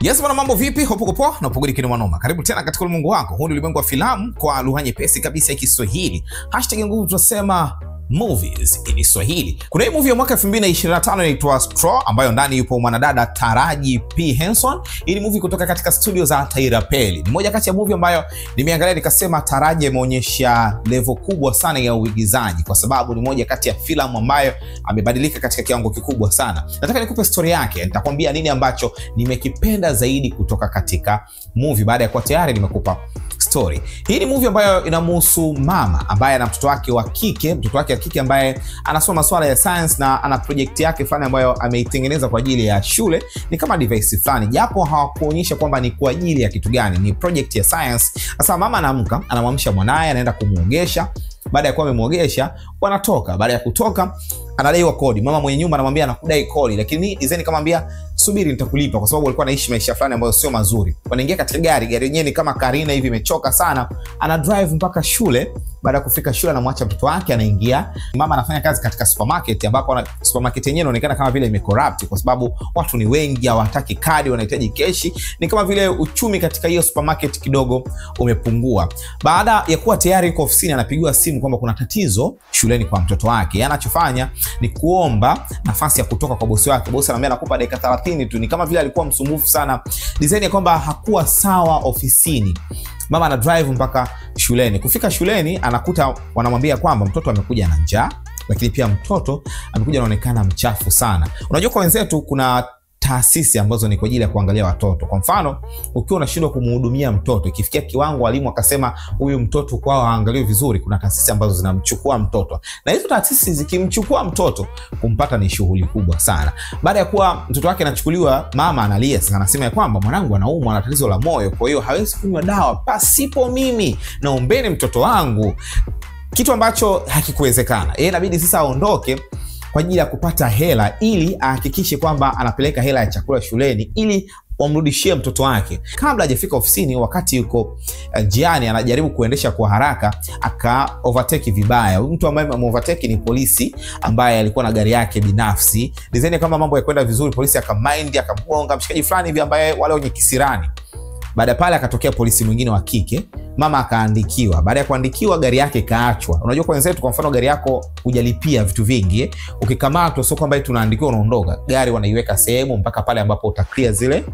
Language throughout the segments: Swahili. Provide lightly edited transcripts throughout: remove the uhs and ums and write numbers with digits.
Yes bwana, mambo vipi? Hopo poa na upogodi kini manoma. Karibu tena katika ulimwengu wako. Huu ni ulimwengu wa filamu kwa lugha nyepesi kabisa ya Kiswahili. #nguvu tunasema movies in Kiswahili. Kuna hii movie ya mwaka 2025 inaitwa Straw ambayo ndani yupo mwanadada Taraji P Henson. Hii ni movie kutoka katika studio za Tyra Perry. Ni moja kati ya movie ambayo nimeangalia nikasema Taraji ameonyesha level kubwa sana ya uigizaji, kwa sababu ni moja kati ya filamu ambayo amebadilika katika kiwango kikubwa sana. Nataka nikupe story yake, nitakwambia nini ambacho nimekipenda zaidi kutoka katika movie. Baada ya kuwa tayari nimekupa story. Hii ni movie ambayo inamhusu mama ambaye ana mtoto wake wa kike, ambaye anasoma masuala ya science na ana project yake fulani ambayo ameitengeneza kwa ajili ya shule. Ni kama device fulani, japo hawakuonyesha kwamba ni kwa ajili ya kitu gani, ni project ya science. Sasa mama anaamka, anamwamsha mwanae, anaenda kumuogesha. Baada ya kuwa amemuogesha, wanatoka. Baada ya kutoka, anadaiwa kodi. Mama mwenye nyumba anamwambia anakudai kodi, lakini design kamwambia subiri nitakulipa, kwa sababu alikuwa anaishi maisha fulani ambayo sio mazuri. Wanaingia katika gari yenyewe ni kama Karina hivi, imechoka sana. Ana drive mpaka shule. Baada ya kufika shule anamwacha mtoto wake, anaingia. Mama anafanya kazi katika supermarket, ambapo supermarket yenyewe inaonekana kama vile imecorrupt, kwa sababu watu ni wengi, hawataki kadi, wanahitaji keshi. Ni kama vile uchumi katika hiyo supermarket kidogo umepungua. Baada ya kuwa tayari yuko ofisini, anapigiwa simu kwamba kuna tatizo shuleni kwa mtoto wake. Anachofanya ni kuomba nafasi ya kutoka kwa bosi wake. Bosi anamwambia nakupa dakika 30 tu. Ni kama vile alikuwa msumbufu sana, design ya kwamba hakuwa sawa ofisini. Mama ana drive mpaka shuleni. Kufika shuleni anakuta wanamwambia kwamba mtoto amekuja na njaa, lakini pia mtoto amekuja anaonekana mchafu sana. Unajua kwa wenzetu kuna taasisi ambazo ni kwa ajili ya kuangalia watoto. Kwa mfano, ukiwa unashindwa kumhudumia mtoto, ikifikia kiwango walimu akasema huyu mtoto kwao haangaliwi vizuri, kuna taasisi ambazo zinamchukua mtoto. Na hizo taasisi zikimchukua mtoto, kumpata ni shughuli kubwa sana. Baada ya kuwa mtoto wake anachukuliwa, mama analia sasa, anasema ya kwamba mwanangu anaumwa na tatizo la moyo, kwa hiyo hawezi kunywa dawa pasipo mimi, naombeni mtoto wangu. Kitu ambacho hakikuwezekana. Yeye inabidi sasa aondoke kwa ajili ya kupata hela, ili ahakikishe kwamba anapeleka hela ya chakula shuleni ili wamrudishie mtoto wake. Kabla hajafika ofisini, wakati yuko njiani anajaribu kuendesha kwa haraka, aka overtake vibaya. Mtu ambaye ameovertake ni polisi ambaye alikuwa na gari yake binafsi. Design kama mambo yakwenda vizuri, polisi akamind, akamgonga mshikaji fulani hivi ambaye wale wenye kisirani. Baada pale akatokea polisi mwingine wa kike, mama akaandikiwa. Baada ya kuandikiwa, gari yake kaachwa. Unajua kwa wenzetu, kwa mfano gari yako hujalipia vitu vingi, ukikamatwa sio kwamba tunaandikiwa unaondoka. Gari wanaiweka sehemu mpaka pale ambapo utaklia zile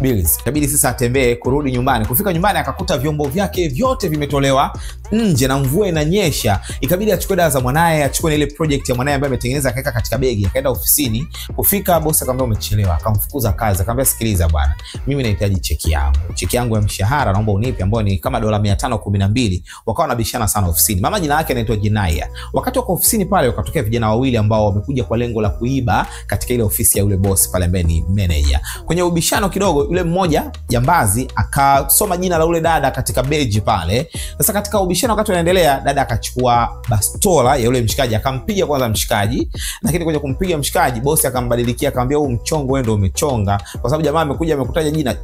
bills. Itabidi sasa atembee kurudi nyumbani. Kufika nyumbani akakuta vyombo vyake vyote vimetolewa nje na mvua inanyesha. Ikabidi achukue dawa za mwanae, achukue ile project ya mwanae ambaye ametengeneza, akaweka katika begi, akaenda ofisini. Kufika bosi akamwambia umechelewa, akamfukuza kazi. Akamwambia sikiliza bwana, mimi nahitaji cheki yangu ya mshahara, naomba unipe, ambayo ni kama $512. Wakawa wanabishana sana ofisini. Mama jina lake anaitwa Jinaya. Wakati wako ofisini pale, wakatokea vijana wawili ambao wamekuja kwa lengo la kuiba katika ile ofisi ya yule bosi pale ambaye ni manager. Kwenye ubishano kidogo, yule mmoja jambazi akasoma jina la yule dada katika beji pale. Sasa katika ubishano wakati unaendelea, dada akachukua bastola ya yule mshikaji, akampiga kwanza mshikaji, lakini kwenye kumpiga mshikaji, bosi akambadilikia, akamwambia huu mchongo wewe ndio umechonga, kwa sababu jamaa amekuja amekutaja jina.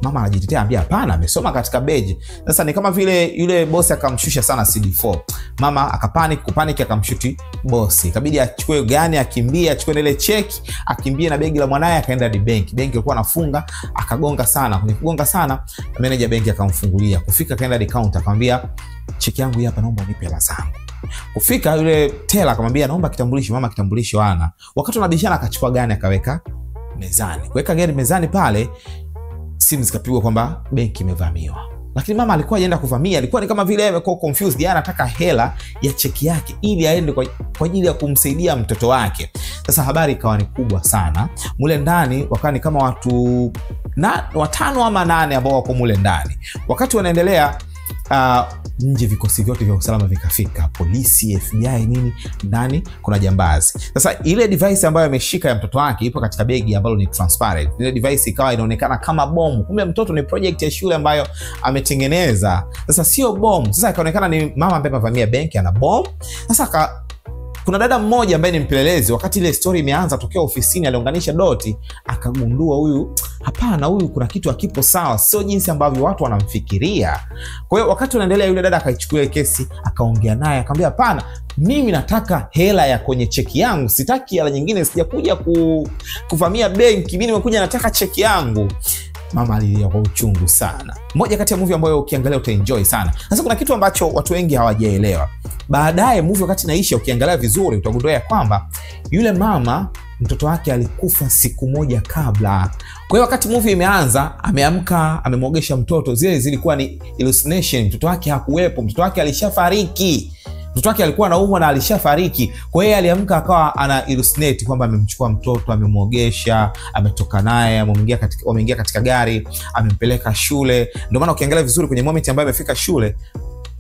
Mama anajitetea, anambia hapana, amesoma katika beji. Sasa ni kama vile yule bosi akamshusha sana CD4. Mama akapanic akamshuti bosi. Ikabidi achukue gani, akimbie, achukue ile cheki, akimbie na begi la mwanae, akaenda hadi benki. Benki ilikuwa anafunga, akagonga sana. Kwenye kugonga sana, manager benki akamfungulia. Kufika akaenda hadi counter, akamwambia cheki yangu hii hapa, naomba unipe hela zangu. Kufika yule teller akamwambia naomba kitambulisho. Mama kitambulisho hana. Wakati wanabishana, akachukua gani akaweka mezani. Kuweka gani mezani pale, simu zikapigwa kwamba benki imevamiwa. Lakini mama alikuwa hajaenda kuvamia, alikuwa ni kama vile amekuwa confused. Yeye anataka hela ya cheki yake ili aende kwa ajili ya kumsaidia mtoto wake. Sasa habari ikawa ni kubwa sana. Mule ndani wakani kama watu 5 ama 8 ambao wako mule ndani. Wakati wanaendelea, nje vikosi vyote vya usalama vikafika, polisi, FBI nini, ndani kuna jambazi. Sasa ile device ambayo ameshika ya mtoto wake ipo katika begi ambalo ni transparent. Ile device ikawa inaonekana kama bomu, kumbe mtoto ni project ya shule ambayo ametengeneza. Sasa sio bomu. Sasa ikaonekana ni mama ambaye amevamia benki ana bomu. Sasa kuna dada mmoja ambaye ni mpelelezi, wakati ile story imeanza tokea ofisini, aliunganisha doti, akagundua huyu hapana, huyu kuna kitu hakipo sawa, sio jinsi ambavyo watu wanamfikiria. Kwa hiyo wakati unaendelea, yule dada akaichukua kesi, akaongea naye, akamwambia hapana, mimi nataka hela ya kwenye cheki yangu, sitaki hela nyingine, sijakuja kuvamia benki, mimi nimekuja nataka cheki yangu. mama alilia kwa uchungu sana. Moja kati ya movie ambayo ukiangalia utaenjoy sana. Sasa kuna kitu ambacho watu wengi hawajaelewa. Baadaye movie wakati inaisha, ukiangalia vizuri utagundua kwamba yule mama mtoto wake alikufa siku moja kabla. Kwa hiyo wakati movie imeanza, ameamka, amemwogesha mtoto, zile zilikuwa ni hallucination. Mtoto wake hakuwepo, mtoto wake alishafariki. Mtoto wake alikuwa anaumwa na alishafariki. Kwa hiyo aliamka akawa ana hallucinate kwamba amemchukua mtoto, amemwogesha, ametoka naye, wameingia katika gari, amempeleka shule. Ndio maana ukiangalia vizuri kwenye moment ambayo amefika shule,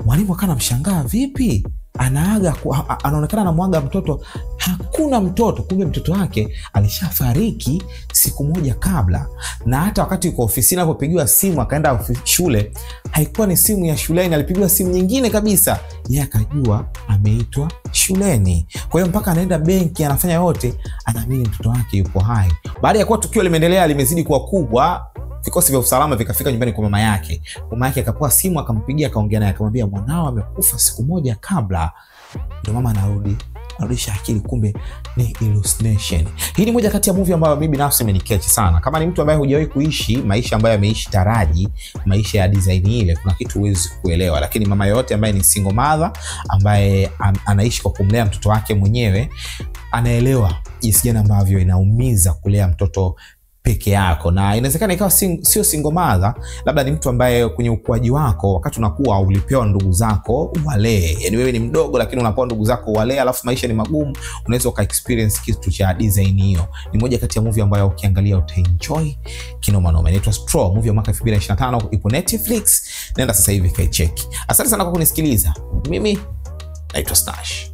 mwalimu akana mshangaa, vipi? Anaonekana anamwaga mtoto, hakuna mtoto. Kumbe mtoto wake alishafariki siku moja kabla. Na hata wakati yuko ofisini alipopigiwa simu akaenda shule, haikuwa ni simu ya shuleni, alipigiwa simu nyingine kabisa. Yeye akajua ameitwa shuleni. Kwa hiyo mpaka anaenda benki, anafanya yote, anaamini mtoto wake yupo hai. Baada ya kuwa tukio limeendelea, limezidi kuwa kubwa, vikosi vya usalama vikafika nyumbani kwa mama yake. Mama yake akapoa simu, akampigia, akaongea naye, akamwambia mwanao amekufa siku moja kabla. Ndio mama anarudisha akili, kumbe ni hallucination. Hii ni moja kati ya movie ambayo mimi binafsi imenikechi sana. Kama ni mtu ambaye hujawahi kuishi maisha ambayo ameishi Taraji, maisha ya design ile, kuna kitu huwezi kuelewa. Lakini mama yote ambaye ni single mother, ambaye anaishi kwa kumlea mtoto wake mwenyewe, anaelewa jinsi gani ambavyo inaumiza kulea mtoto peke yako. Na inawezekana ikawa sio single mother, labda ni mtu ambaye kwenye ukuaji wako wakati unakuwa ulipewa ndugu zako walee. Yaani wewe ni mdogo lakini unapewa ndugu zako walee, alafu maisha ni magumu, unaweza ukaexperience kitu cha design hiyo. Ni moja kati ya movie ambayo ukiangalia utaenjoy kinoma noma. Inaitwa Straw, movie ya mwaka 2025, ipo Netflix. Nenda sasa hivi kaicheki. Asante sana kwa kunisikiliza. Mimi naitwa Stash.